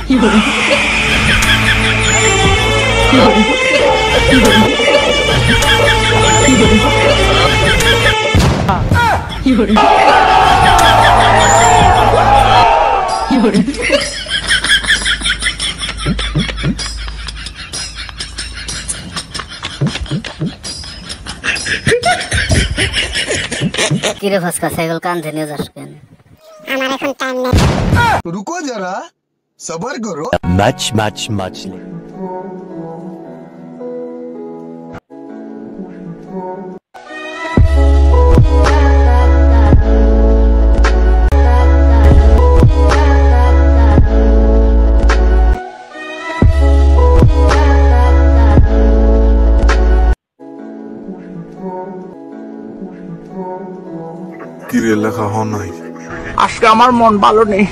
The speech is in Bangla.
কিরে ফসকা সাইকেল কাঁধে নিয়ে যাস কেন? আমার এখন টাইম নেই। रुको जरा सबर करो। much কিরে লেখা হয় নাই আজকে আমার মন ভালো নেই।